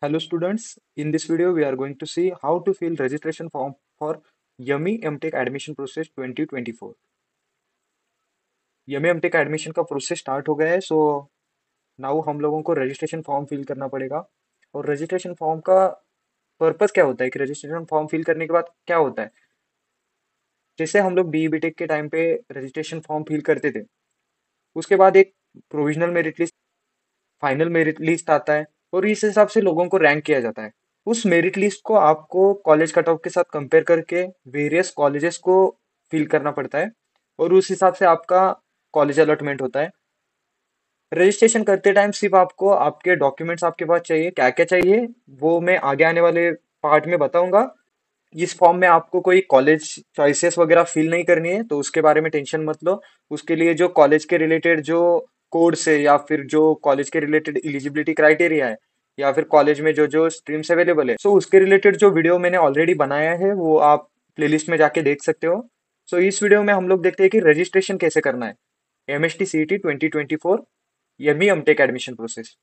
Hello students, in this video we are going to see how to fill registration form for Yummy MTech admission process 2024. Yummy MTech admission का process start हो गया है so now हम लोगों को registration form fill करना पड़ेगा। और रजिस्ट्रेशन फॉर्म का पर्पस क्या होता है कि रजिस्ट्रेशन फॉर्म फिल करने के बाद क्या होता है। जैसे हम लोग बी टेक के टाइम पे रजिस्ट्रेशन फॉर्म फिल करते थे, उसके बाद एक provisional merit list, final merit list आता है और इस हिसाब से लोगों को रैंक किया जाता है। उस मेरिट लिस्ट को आपको कॉलेज कट ऑफ के साथ कंपेयर करके वेरियस कॉलेजेस को फिल करना पड़ता है और उस हिसाब से आपका कॉलेज अलॉटमेंट होता है। रजिस्ट्रेशन करते टाइम सिर्फ आपको आपके डॉक्यूमेंट्स आपके पास चाहिए, क्या क्या चाहिए वो मैं आगे आने वाले पार्ट में बताऊंगा। इस फॉर्म में आपको कोई कॉलेज चॉइसेस वगैरह फिल नहीं करनी है, तो उसके बारे में टेंशन मत लो। उसके लिए जो कॉलेज के रिलेटेड जो कोर्स है या फिर जो कॉलेज के रिलेटेड एलिजिबिलिटी क्राइटेरिया है या फिर कॉलेज में जो जो स्ट्रीम्स अवेलेबल है, सो उसके रिलेटेड जो वीडियो मैंने ऑलरेडी बनाया है वो आप प्लेलिस्ट में जाके देख सकते हो। सो इस वीडियो में हम लोग देखते हैं कि रजिस्ट्रेशन कैसे करना है एमएसटी सीईटी 2024 यमी एमटेक एडमिशन प्रोसेस।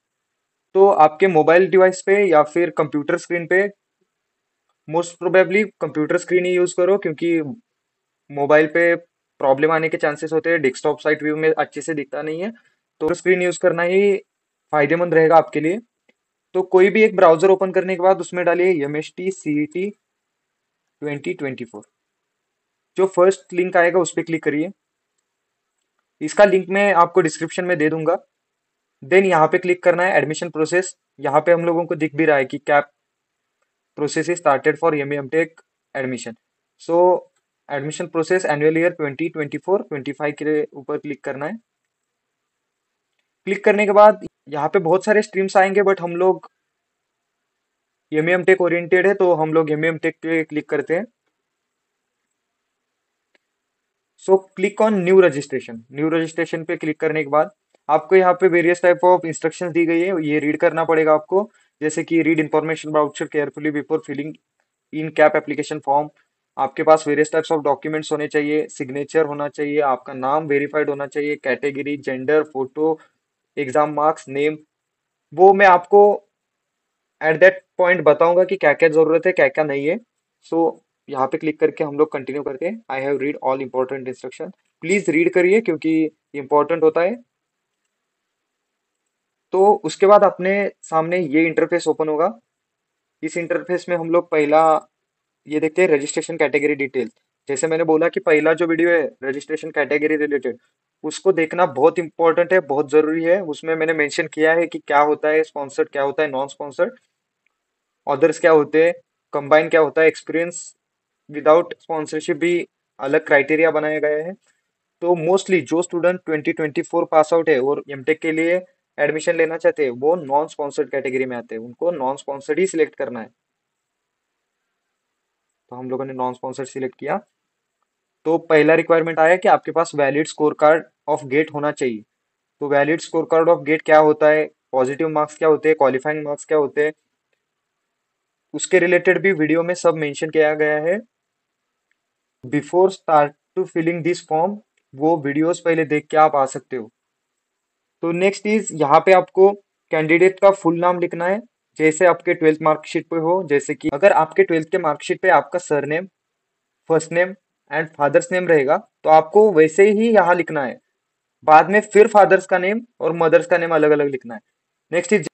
तो आपके मोबाइल डिवाइस पे या फिर कंप्यूटर स्क्रीन पे, मोस्ट प्रोबेबली कंप्यूटर स्क्रीन ही यूज करो क्योंकि मोबाइल पे प्रॉब्लम आने के चांसेस होते हैं, डेस्कटॉप साइट व्यू में अच्छे से दिखता नहीं है, तो स्क्रीन यूज करना ही फायदेमंद रहेगा आपके लिए। तो कोई भी एक ब्राउजर ओपन करने के बाद उसमें डालिए एमएसटी सीईटी 2024। जो फर्स्ट लिंक आएगा उस पर क्लिक करिए। इसका लिंक मैं आपको डिस्क्रिप्शन में दे दूंगा। देन यहाँ पे क्लिक करना है एडमिशन प्रोसेस। यहाँ पे हम लोगों को दिख भी रहा है कि क्या process is started for MTech admission. So admission process annual year 2024-25 के ऊपर क्लिक करना है। क्लिक करने के बाद यहाँ पे बहुत सारे स्ट्रीम्स आएंगे, बट हम लोग एमटेक ओरिएंटेड है तो हम लोग एमटेक पे क्लिक करते हैं। So click on new registration. New registration पे क्लिक करने के बाद आपको यहाँ पे वेरियस टाइप ऑफ इंस्ट्रक्शंस दी गई है, ये रीड करना पड़ेगा आपको। जैसे कि read information about carefully before filling in CAP application form. आपके पास वेरियस टाइप्स ऑफ डॉक्यूमेंट्स होने चाहिए, सिग्नेचर होना चाहिए, आपका नाम वेरीफाइड होना चाहिए, category, gender, photo, exam marks, name. वो मैं आपको एट दैट पॉइंट बताऊंगा कि क्या क्या जरूरत है क्या क्या नहीं है। सो यहाँ पे क्लिक करके हम लोग कंटिन्यू करते हैं। I have read all important instruction. Please read करिए क्योंकि इंपॉर्टेंट होता है। तो उसके बाद अपने सामने ये इंटरफेस ओपन होगा। इस इंटरफेस में हम लोग पहला ये देखते हैं रजिस्ट्रेशन कैटेगरी डिटेल। जैसे मैंने बोला कि पहला जो वीडियो है रजिस्ट्रेशन कैटेगरी रिलेटेड, उसको देखना बहुत इंपॉर्टेंट है, बहुत जरूरी है। उसमें मैंने मेंशन किया है कि क्या होता है स्पॉन्सर्ड, क्या होता है नॉन स्पॉन्सर्ड, ऑदर्स क्या होते हैं, कंबाइन क्या होता है, एक्सपीरियंस विदाउट स्पॉन्सरशिप भी अलग क्राइटेरिया बनाया गया है। तो मोस्टली जो स्टूडेंट 2024 पास आउट है और एमटेक के लिए एडमिशन लेना चाहते हैं वो नॉन स्पॉन्सर्ड कैटेगरी में आते हैं, उनको नॉन स्पॉन्सर्ड ही सिलेक्ट करना है। तो हम लोगों ने नॉन स्पॉन्सर्ड सिलेक्ट किया। तो पहला रिक्वायरमेंट आया कि आपके पास valid score card of GATE होना चाहिए। तो valid score card of GATE क्या होता है, पॉजिटिव मार्क्स क्या होते हैं, क्वालिफाइंग मार्क्स क्या होते हैं, उसके रिलेटेड भी वीडियो में सब मेंशन किया गया है। Before start to filling this form, वो वीडियोस पहले देख के आप आ सकते हो। तो नेक्स्ट इज यहाँ पे आपको कैंडिडेट का फुल नाम लिखना है, जैसे आपके 12th मार्कशीट पे हो। जैसे कि अगर आपके 12th के मार्कशीट पे आपका surname, first name and father's name रहेगा तो आपको वैसे ही यहाँ लिखना है। बाद में फिर फादर्स का नेम और मदर्स का नेम अलग अलग लिखना है। नेक्स्ट इज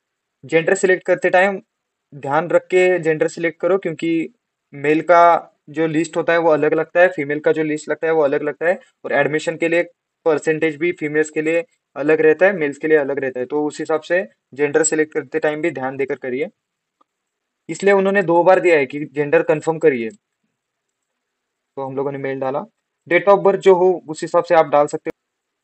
जेंडर सिलेक्ट करते टाइम ध्यान रख के जेंडर सिलेक्ट करो, क्योंकि मेल का जो लिस्ट होता है वो अलग लगता है, फीमेल का जो लिस्ट लगता है वो अलग लगता है। और एडमिशन के लिए परसेंटेज भी फीमेल्स के लिए अलग रहता है, मेल्स के लिए अलग रहता है, तो उस हिसाब से जेंडर सिलेक्ट करते टाइम भी ध्यान देकर करिए। इसलिए उन्होंने 2 बार दिया है कि जेंडर कंफर्म करिए, तो हम लोगों ने मेल डाला। डेट ऑफ बर्थ जो हो उस हिसाब से आप डाल सकते हो।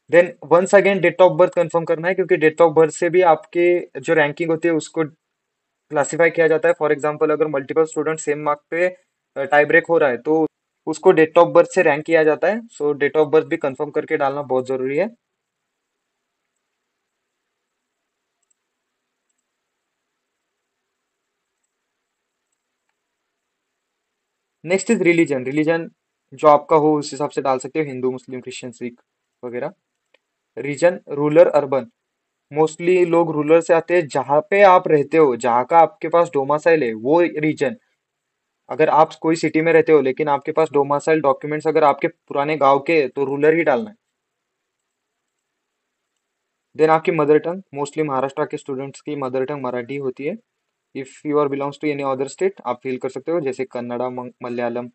Then once again date of birth confirm करना है, क्योंकि डेट ऑफ बर्थ से भी आपके जो रैंकिंग होती है उसको क्लासिफाई किया जाता है। फॉर एग्जांपल अगर मल्टीपल स्टूडेंट सेम मार्क पे टाई ब्रेक हो रहा है तो उसको डेट ऑफ बर्थ से रैंक किया जाता है। सो डेट ऑफ बर्थ भी कंफर्म करके डालना बहुत जरूरी है। Next is religion. रिलीजन जो आपका हो उस हिसाब से डाल सकते हो, हिंदू, मुस्लिम, क्रिश्चियन, सिख वगैरह। रीजन रूरल अर्बन, मोस्टली लोग रूरल से आते हैं, जहाँ पे आप रहते हो, जहाँ का आपके पास डोमासाइल है वो रीजन। अगर आप कोई सिटी में रहते हो लेकिन आपके पास डोमासाइल डॉक्यूमेंट्स अगर आपके पुराने गांव के हैं, तो रूरल ही डालना है। देन आपकी मदर टंग, मोस्टली महाराष्ट्र के स्टूडेंट्स की मदर टंग मराठी होती है। If you are belongs to any other state आप फील कर सकते हो, जैसे कन्नड़ा, मलयालम,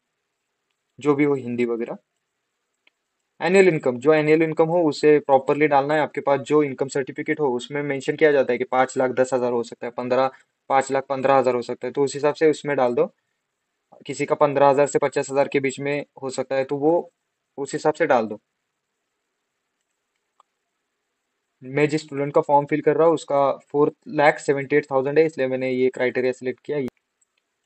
जो भी हो, हिंदी वगैरह। एनुअल इनकम, जो एनुअल इनकम हो उसे प्रॉपरली डालना है। आपके पास जो इनकम सर्टिफिकेट हो उसमें मेंशन किया जाता है कि 5,10,000 हो सकता है, 5,15,000 हो सकता है, तो उस हिसाब से उसमें डाल दो। किसी का 15,000 से 50,000 के बीच में हो सकता है, तो वो उस हिसाब से डाल दो। मैं जिस स्टूडेंट का फॉर्म फिल कर रहा हूँ उसका 4,78,000 है, इसलिए मैंने ये क्राइटेरिया सिलेक्ट किया।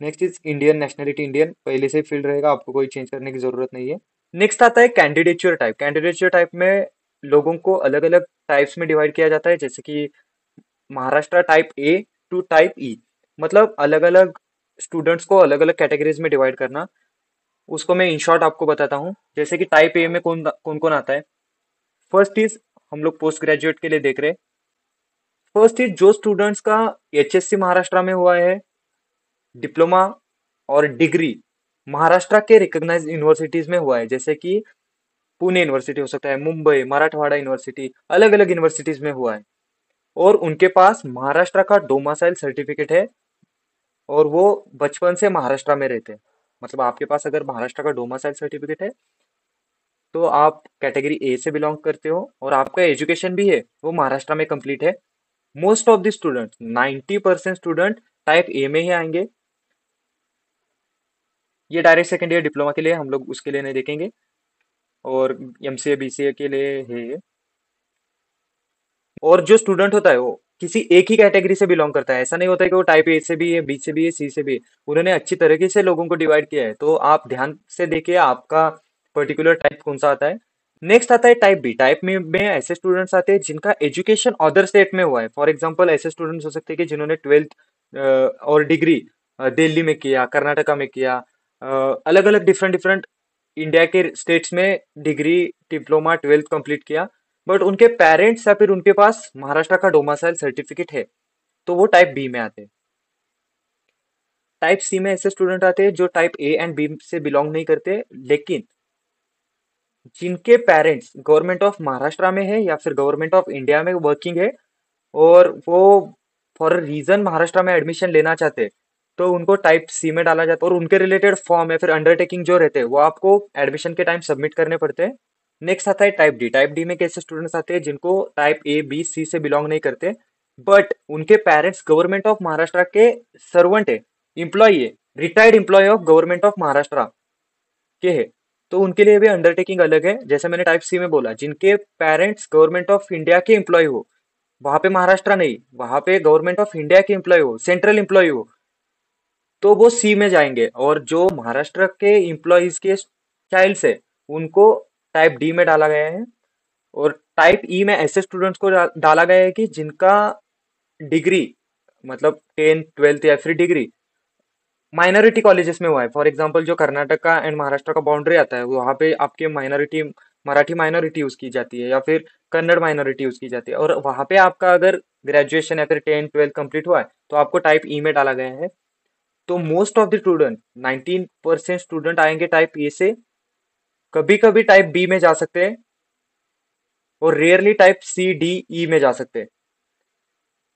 Next is Indian nationality, Indian पहले से फिल रहेगा, आपको कोई चेंज करने की जरूरत नहीं है। नेक्स्ट आता है कैंडिडेचर टाइप। कैंडिडेचर टाइप में लोगों को अलग अलग टाइप्स में डिवाइड किया जाता है, जैसे कि Maharashtra type A to type E, मतलब अलग अलग स्टूडेंट्स को अलग अलग कैटेगरीज में डिवाइड करना। उसको मैं इन शॉर्ट आपको बताता हूँ। जैसे कि टाइप ए में कौन कौन कौन आता है। फर्स्ट इज, हम लोग पोस्ट ग्रेजुएट के लिए देख रहे हैं। फर्स्ट इज जो स्टूडेंट्स का एचएससी महाराष्ट्र में हुआ है, डिप्लोमा और डिग्री महाराष्ट्र के रिकॉग्नाइज्ड यूनिवर्सिटीज में हुआ है, जैसे कि पुणे यूनिवर्सिटी हो सकता है, मुंबई, मराठवाड़ा यूनिवर्सिटी, अलग अलग यूनिवर्सिटीज में हुआ है, और उनके पास महाराष्ट्र का डोमासाइल सर्टिफिकेट है, और वो बचपन से महाराष्ट्र में रहते हैं। मतलब आपके पास अगर महाराष्ट्र का डोमासाइल सर्टिफिकेट है तो आप कैटेगरी ए से बिलोंग करते हो, और आपका एजुकेशन भी है वो महाराष्ट्र में कंप्लीट है। Most of the student, 90% student type ए में ही आएंगे। ये डायरेक्ट सेकेंड ईयर डिप्लोमा के लिए, हम लोग उसके लिए नहीं देखेंगे, और एमसीए बीसीए के लिए है ये। और जो स्टूडेंट होता है वो किसी एक ही कैटेगरी से बिलोंग करता है, ऐसा नहीं होता है कि वो टाइप ए से भी है, बी से भी है, सी से भी है। उन्होंने अच्छी तरीके से लोगों को डिवाइड किया है, तो आप ध्यान से देखिए आपका पर्टिकुलर टाइप कौन सा आता है। नेक्स्ट आता है टाइप बी। टाइप में ऐसे स्टूडेंट्स आते हैं जिनका एजुकेशन अदर स्टेट में हुआ है। फॉर एग्जाम्पल ऐसे स्टूडेंट्स हो सकते हैं कि जिन्होंने ट्वेल्थ और डिग्री दिल्ली में किया, कर्नाटका में किया, अलग अलग डिफरेंट डिफरेंट इंडिया के स्टेट्स में डिग्री, डिप्लोमा, ट्वेल्थ कंप्लीट किया, बट उनके पेरेंट्स या फिर उनके पास महाराष्ट्र का डोमासाइल सर्टिफिकेट है, तो वो टाइप बी में आते हैं। टाइप सी में ऐसे स्टूडेंट आते हैं जो टाइप ए एंड बी से बिलोंग नहीं करते, लेकिन जिनके पेरेंट्स गवर्नमेंट ऑफ महाराष्ट्र में है या फिर गवर्नमेंट ऑफ इंडिया में वर्किंग है, और वो फॉर अ रीजन महाराष्ट्र में एडमिशन लेना चाहते हैं, तो उनको टाइप सी में डाला जाता है, और उनके रिलेटेड फॉर्म या फिर अंडरटेकिंग जो रहते हैं वो आपको एडमिशन के टाइम सबमिट करने पड़ते हैं। नेक्स्ट आता है टाइप डी। टाइप डी में कैसे स्टूडेंट्स आते हैं जिनको टाइप ए बी सी से बिलोंग नहीं करते, बट उनके पेरेंट्स गवर्नमेंट ऑफ महाराष्ट्र के सर्वेंट है, इंप्लॉई है, retired employee of government of Maharashtra के है, तो उनके लिए भी अंडरटेकिंग अलग है। जैसे मैंने टाइप सी में बोला, जिनके पेरेंट्स गवर्नमेंट ऑफ इंडिया के एम्प्लॉय हो, वहां पे महाराष्ट्र नहीं, वहां पे गवर्नमेंट ऑफ इंडिया के एम्प्लॉय हो, सेंट्रल एम्प्लॉय हो, तो वो सी में जाएंगे। और जो महाराष्ट्र के एम्प्लॉयज के चाइल्ड्स है उनको टाइप डी में डाला गया है। और टाइप ई में ऐसे स्टूडेंट्स को डाला गया है कि जिनका डिग्री, मतलब 10th 12th या फिर डिग्री माइनॉरिटी कॉलेजेस में हुआ है। फॉर एग्जांपल जो कर्नाटका एंड महाराष्ट्र का बाउंड्री आता है वहाँ पे आपके माइनॉरिटी, मराठी माइनॉरिटी यूज की जाती है, या फिर कन्नड़ माइनॉरिटी यूज की जाती है, और वहाँ पे आपका अगर ग्रेजुएशन या फिर 10th 12th कंप्लीट हुआ है तो आपको टाइप ई में डाला गया है। तो most of the student, 19% student आएंगे टाइप ए से, कभी कभी टाइप बी में जा सकते हैं, और rarely type C D E में जा सकते हैं।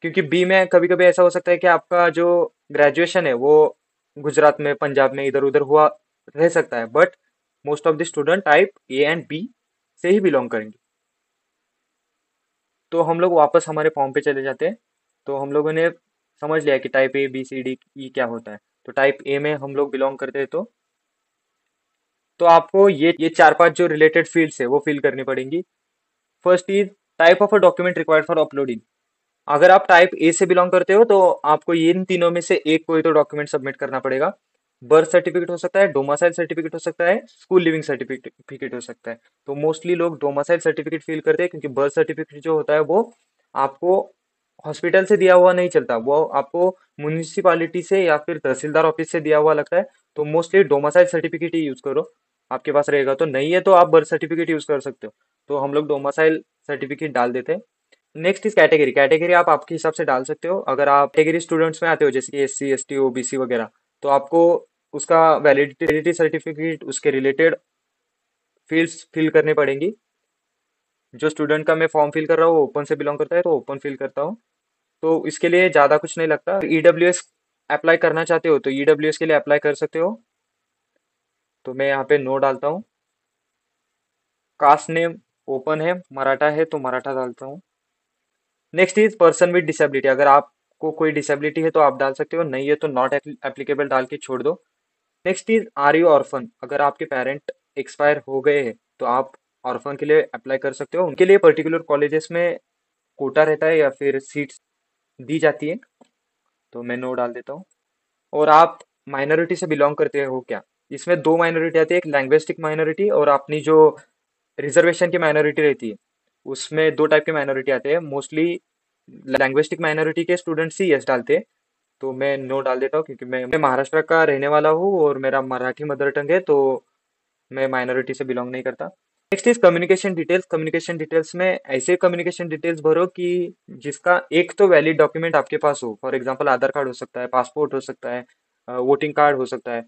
क्योंकि बी में कभी कभी ऐसा हो सकता है कि आपका जो ग्रेजुएशन है वो गुजरात में, पंजाब में, इधर उधर हुआ रह सकता है, but most of the student type A and B से ही बिलोंग करेंगे। तो हम लोग वापस हमारे फॉर्म पे चले जाते हैं। तो हम लोगों ने समझ लिया कि type A B C D E क्या होता है। तो टाइप ए में हम लोग बिलोंग करते हैं, तो आपको ये चार पांच जो रिलेटेड फील्ड्स है वो फिल करनी पड़ेंगी। First is type of a document required for uploading. अगर आप टाइप ए से बिलोंग करते हो तो आपको इन तीनों में से एक कोई तो डॉक्यूमेंट सबमिट करना पड़ेगा। बर्थ सर्टिफिकेट हो सकता है, डोमासाइल सर्टिफिकेट हो सकता है, स्कूल लिविंग सर्टिफिकेट हो सकता है। तो मोस्टली लोग डोमासाइल सर्टिफिकेट फिल करते हैं, क्योंकि बर्थ सर्टिफिकेट जो होता है वो आपको हॉस्पिटल से दिया हुआ नहीं चलता, वो आपको म्यूनिसिपालिटी से या फिर तहसीलदार ऑफिस से दिया हुआ लगता है। तो मोस्टली डोमासाइल सर्टिफिकेट ही यूज करो, आपके पास रहेगा। तो नहीं है तो आप बर्थ सर्टिफिकेट यूज कर सकते हो। तो हम लोग डोमासाइल सर्टिफिकेट डाल देते हैं। Next is category. कैटेगरी आप आपके हिसाब से डाल सकते हो। अगर आप कैटेगरी स्टूडेंट्स में आते हो जैसे कि एससी एसटी ओबीसी वगैरह, तो आपको उसका वैलिडिटी सर्टिफिकेट उसके रिलेटेड फील्ड्स फिल करनी पड़ेंगी। जो स्टूडेंट का मैं फॉर्म फिल कर रहा हूँ वो ओपन से बिलोंग करता है, तो ओपन फिल करता हूँ। तो इसके लिए ज़्यादा कुछ नहीं लगता। ईडब्ल्यूएस अप्लाई करना चाहते हो तो ईडब्ल्यूएस के लिए अप्लाई कर सकते हो। तो मैं यहाँ पे नो डालता हूँ। कास्ट नेम ओपन है, मराठा है तो मराठा डालता हूँ। Next is person with disability. अगर आपको कोई डिसेबिलिटी है तो आप डाल सकते हो, नहीं है तो नॉट एप्लीकेबल डाल के छोड़ दो। Next is are you orphan. अगर आपके पेरेंट एक्सपायर हो गए हैं तो आप ऑर्फन के लिए अप्लाई कर सकते हो। उनके लिए पर्टिकुलर कॉलेजेस में कोटा रहता है या फिर सीट्स दी जाती है। तो मैं नो डाल देता हूँ। और आप माइनॉरिटी से बिलोंग करते हो क्या? इसमें दो माइनॉरिटी आती है, एक लैंग्विस्टिक माइनॉरिटी और अपनी जो रिजर्वेशन की माइनॉरिटी रहती है। उसमें दो टाइप के माइनॉरिटी आते हैं। मोस्टली लैंग्विस्टिक माइनॉरिटी के स्टूडेंट्स ही यस डालते हैं। तो मैं नो डाल देता हूँ क्योंकि मैं महाराष्ट्र का रहने वाला हूँ और मेरा मराठी मदर टंग है, तो मैं माइनॉरिटी से बिलोंग नहीं करता। Next is communication details. Communication details में ऐसे कम्युनिकेशन डिटेल्स भरो कि जिसका एक तो वैलिड डॉक्यूमेंट आपके पास हो। फॉर एग्जांपल आधार कार्ड हो सकता है, पासपोर्ट हो सकता है, वोटिंग कार्ड हो सकता है,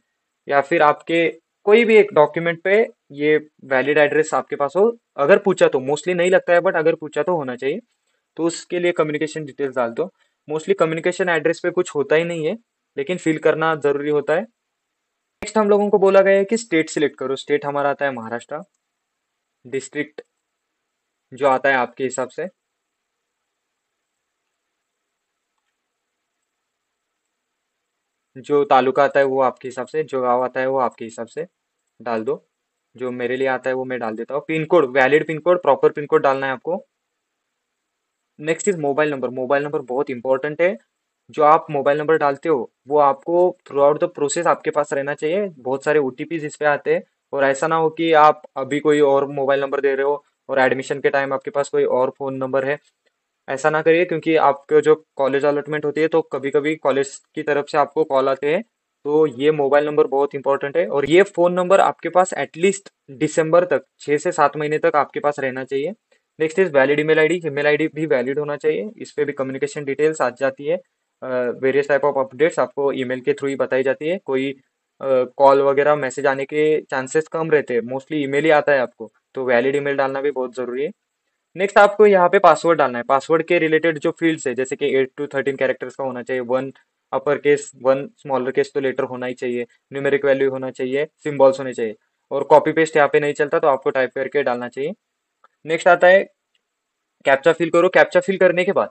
या फिर आपके कोई भी एक डॉक्यूमेंट पे ये वैलिड एड्रेस आपके पास हो। अगर पूछा तो, मोस्टली नहीं लगता है बट अगर पूछा तो होना चाहिए। तो उसके लिए कम्युनिकेशन डिटेल्स डाल दो। मोस्टली कम्युनिकेशन एड्रेस पे कुछ होता ही नहीं है, लेकिन फिल करना जरूरी होता है। नेक्स्ट हम लोगों को बोला गया है कि स्टेट सिलेक्ट करो। स्टेट हमारा आता है महाराष्ट्र। डिस्ट्रिक्ट जो आता है आपके हिसाब से, जो तालुका आता है वो आपके हिसाब से, जो गांव आता है वो आपके हिसाब से डाल दो। जो मेरे लिए आता है वो मैं डाल देता हूँ। Pin code, valid pin code, proper pin code डालना है आपको। Next is mobile number. Mobile number बहुत इंपॉर्टेंट है। जो आप मोबाइल नंबर डालते हो वो आपको थ्रू आउट द प्रोसेस आपके पास रहना चाहिए। बहुत सारे ओटीपीज इस पे आते हैं, और ऐसा ना हो कि आप अभी कोई और मोबाइल नंबर दे रहे हो और एडमिशन के टाइम आपके पास कोई और फोन नंबर है। ऐसा ना करिए, क्योंकि आपके जो कॉलेज अलॉटमेंट होती है तो कभी कभी कॉलेज की तरफ से आपको कॉल आते हैं। तो ये मोबाइल नंबर बहुत इंपॉर्टेंट है, और ये फोन नंबर आपके पास एटलीस्ट दिसंबर तक, 6 से 7 महीने तक आपके पास रहना चाहिए। Next is valid email ID. Email ID भी वैलिड होना चाहिए। इस पे भी कम्युनिकेशन डिटेल्स आ जाती है। वेरियस टाइप ऑफ अपडेट्स आपको ईमेल के थ्रू ही बताई जाती है। कोई कॉल वगैरह मैसेज आने के चांसेस कम रहते हैं, मोस्टली ईमेल ही आता है आपको। तो वैलिड ईमेल डालना भी बहुत जरूरी है। नेक्स्ट आपको यहाँ पे पासवर्ड डालना है। पासवर्ड के रिलेटेड जो फील्ड्स है, जैसे कि 8 to 13 कैरेक्टर्स का होना चाहिए। One upper case, one smaller case तो लेटर होना ही चाहिए। न्यूमेरिक वैल्यू होना चाहिए, सिंबल्स होने चाहिए। और कॉपी पेस्ट यहाँ पे नहीं चलता, तो आपको टाइप करके डालना चाहिए। नेक्स्ट आता है कैप्चा फिल करो। कैप्चा फिल करने के बाद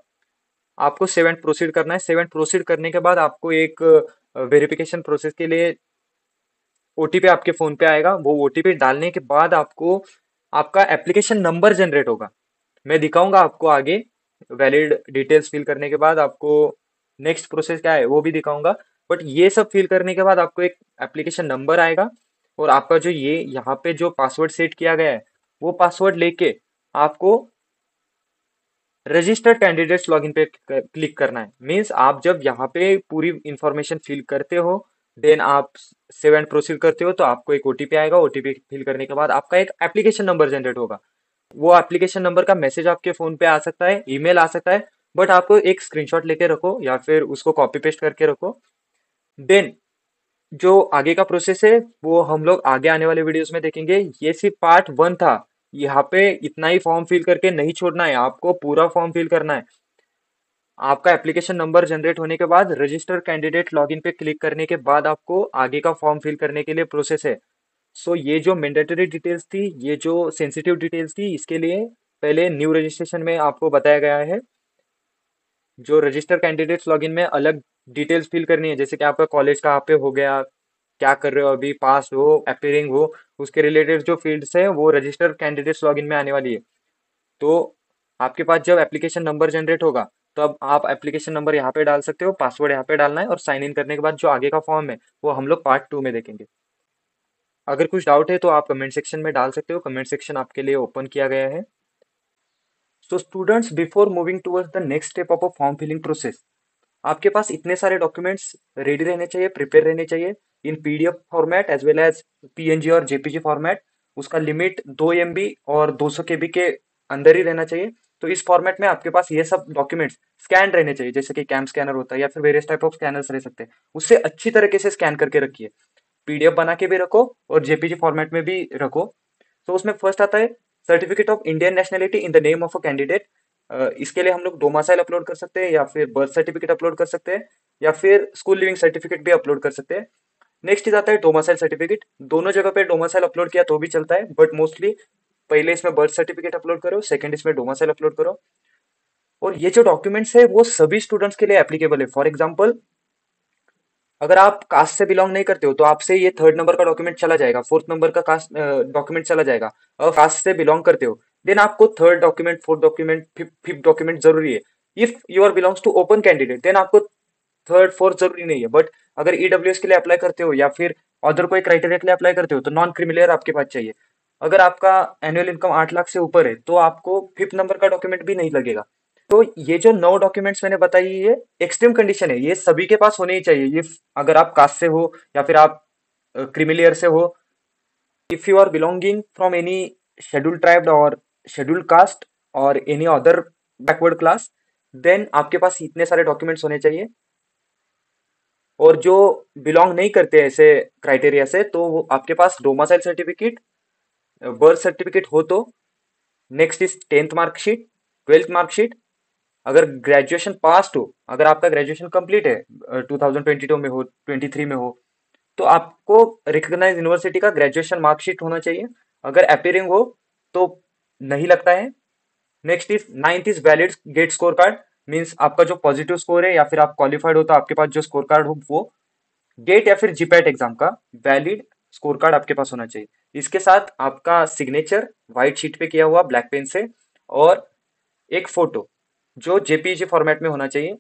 आपको सेव एंड प्रोसीड करना है। सेव एंड प्रोसीड करने के बाद आपको एक वेरिफिकेशन प्रोसेस के लिए ओटीपी आपके फोन पे आएगा। वो ओटीपी डालने के बाद आपको आपका एप्लीकेशन नंबर जनरेट होगा। मैं दिखाऊंगा आपको आगे। वैलिड डिटेल्स फिल करने के बाद आपको नेक्स्ट प्रोसेस क्या है वो भी दिखाऊंगा। बट ये सब फिल करने के बाद आपको एक एप्लीकेशन नंबर आएगा, और आपका जो ये यहाँ पे जो पासवर्ड सेट किया गया है वो पासवर्ड लेके आपको रजिस्टर्ड कैंडिडेट्स लॉगिन पे क्लिक करना है। मीन्स आप जब यहाँ पे पूरी इंफॉर्मेशन फिल करते हो, देन आप सेव एंड प्रोसीड करते हो, तो आपको एक ओटीपी आएगा। ओटीपी फिल करने के बाद आपका एक एप्लीकेशन नंबर जनरेट होगा। वो एप्लीकेशन नंबर का मैसेज आपके फोन पे आ सकता है, ईमेल आ सकता है। बट आपको एक स्क्रीनशॉट लेके रखो या फिर उसको कॉपी पेस्ट करके रखो। देन जो आगे का प्रोसेस है वो हम लोग आगे आने वाले वीडियोस में देखेंगे। ये सिर्फ पार्ट 1 था। यहाँ पे इतना ही फॉर्म फिल करके नहीं छोड़ना है, आपको पूरा फॉर्म फिल करना है। आपका एप्लीकेशन नंबर जनरेट होने के बाद रजिस्टर कैंडिडेट लॉगिन पे क्लिक करने के बाद आपको आगे का फॉर्म फिल करने के लिए प्रोसेस है। सो ये जो मैंडेटरी डिटेल्स थी, ये जो सेंसिटिव डिटेल्स थी, इसके लिए पहले न्यू रजिस्ट्रेशन में आपको बताया गया है। जो रजिस्टर कैंडिडेट्स लॉगिन में अलग डिटेल्स फिल करनी है, जैसे कि आपका कॉलेज कहाँ पे हो गया, क्या कर रहे हो अभी, पास हो, अपीयरिंग हो, उसके रिलेटेड जो फील्ड्स है वो रजिस्टर कैंडिडेट्स लॉगिन में आने वाली है। तो आपके पास जब एप्लीकेशन नंबर जनरेट होगा, तो अब आप एप्लीकेशन नंबर यहाँ पे डाल सकते हो, पासवर्ड यहाँ पे डालना है, और साइन इन करने के बाद जो आगे का फॉर्म है वो हम लोग पार्ट 2 में देखेंगे। अगर कुछ डाउट है तो आप कमेंट सेक्शन में डाल सकते हो। कमेंट सेक्शन आपके लिए ओपन किया गया है। So students, before moving towards the next step of a form filling process, आपके पास इतने सारे डॉक्यूमेंट्स रेडी रहने चाहिए, प्रिपेयर रहने चाहिए, in PDF format as well as PNG और जेपीजी फॉर्मेट। उसका लिमिट 2 MB और 200 KB के अंदर ही रहना चाहिए। तो इस फॉर्मेट में आपके पास ये सब डॉक्यूमेंट्स स्कैन रहने चाहिए, जैसे कि कैम स्कैनर होता है या फिर वेरियस टाइप ऑफ स्कैनर्स रह सकते हैं, उससे अच्छी तरीके से स्कैन करके रखिए। पीडीएफ बना के भी रखो और जेपीजी फॉर्मेट में भी रखो। तो उसमें फर्स्ट आता है certificate of Indian nationality in the name of a candidate. इसके लिए हम लोग डोमासाइल अपलोड कर सकते हैं या फिर बर्थ सर्टिफिकेट अपलोड कर सकते हैं या फिर स्कूल लिविंग सर्टिफिकेट भी अपलोड कर सकते हैं। नेक्स्ट इज आता है डोमासाइल सर्टिफिकेट। दोनों जगह पे डोमासाइल अपलोड किया तो भी चलता है, बट मोस्टली पहले इसमें बर्थ सर्टिफिकेट अपलोड करो, सेकंड इसमें डोमासाइल अपलोड करो। और ये जो डॉक्यूमेंट्स है वो सभी स्टूडेंट्स के लिए एप्लीकेबल है। फॉर एग्जाम्पल, अगर आप कास्ट से बिलोंग नहीं करते हो तो आपसे ये थर्ड नंबर का डॉक्यूमेंट चला जाएगा, फोर्थ नंबर का कास्ट डॉक्यूमेंट चला जाएगा। अगर कास्ट से बिलोंग करते हो देन आपको third document, fourth document, fifth document जरूरी है। If you are belongs to open candidate then आपको थर्ड फोर्थ जरूरी नहीं है। बट अगर ईडब्ल्यूएस के लिए अप्लाई करते हो या फिर अदर कोई क्राइटेरिया के लिए अप्लाई करते हो तो नॉन क्रिमिलियर आपके पास चाहिए। अगर आपका एनुअल इनकम 8 लाख से ऊपर है तो आपको फिफ्थ नंबर का डॉक्यूमेंट भी नहीं लगेगा। तो ये जो 9 डॉक्यूमेंट्स मैंने बताई, ये एक्सट्रीम कंडीशन है, ये सभी के पास होने ही चाहिए। ये अगर आप कास्ट से हो या फिर आप क्रिमिलियर से हो, if you are belonging from any scheduled tribe और शेड्यूल्ड कास्ट और any other backward class, then आपके पास इतने सारे डॉक्यूमेंट्स होने चाहिए। और जो बिलोंग नहीं करते ऐसे क्राइटेरिया से तो वो आपके पास डोमासाइल सर्टिफिकेट, बर्थ सर्टिफिकेट हो तो, next is 10th marksheet, 12th marksheet. अगर ग्रेजुएशन पास्ट हो, अगर आपका ग्रेजुएशन कंप्लीट है 2022 में हो, 23 में हो, तो आपको रिकॉग्नाइज यूनिवर्सिटी का ग्रेजुएशन मार्कशीट होना चाहिए। अगर अपीयरिंग हो तो नहीं लगता है। Next is 9th is valid GATE score card, means आपका जो पॉजिटिव स्कोर है या फिर आप क्वालिफाइड हो तो आपके पास जो स्कोर कार्ड हो वो गेट या फिर जीपैट एग्जाम का वैलिड स्कोर कार्ड आपके पास होना चाहिए। इसके साथ आपका सिग्नेचर व्हाइट शीट पे किया हुआ ब्लैक पेन से, और एक फोटो जो जेपीईजी फॉर्मेट में होना चाहिए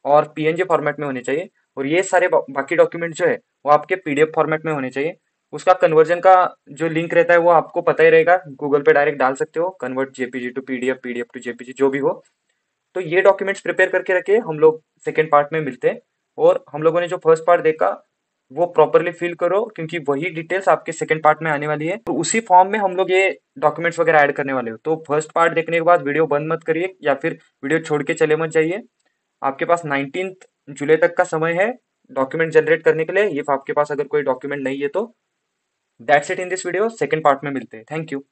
और पीएनजी फॉर्मेट में होने चाहिए। और ये सारे बाकी डॉक्यूमेंट जो है वो आपके पीडीएफ फॉर्मेट में होने चाहिए। उसका कन्वर्जन का जो लिंक रहता है वो आपको पता ही रहेगा, गूगल पे डायरेक्ट डाल सकते हो, convert JPG to PDF, PDF to JPG, जो भी हो। तो ये डॉक्यूमेंट्स प्रिपेयर करके रखिए, हम लोग सेकेंड पार्ट में मिलते हैं। और हम लोगों ने जो फर्स्ट पार्ट देखा वो प्रॉपरली फिल करो, क्योंकि वही डिटेल्स आपके सेकंड पार्ट में आने वाली है। तो उसी फॉर्म में हम लोग ये डॉक्यूमेंट्स वगैरह ऐड करने वाले हो। तो फर्स्ट पार्ट देखने के बाद वीडियो बंद मत करिए या फिर वीडियो छोड़ के चले मत जाइए। आपके पास 19th जुलाई तक का समय है डॉक्यूमेंट जनरेट करने के लिए। ये आपके पास अगर कोई डॉक्यूमेंट नहीं है तो that's it in this video, second part में मिलते हैं। Thank you.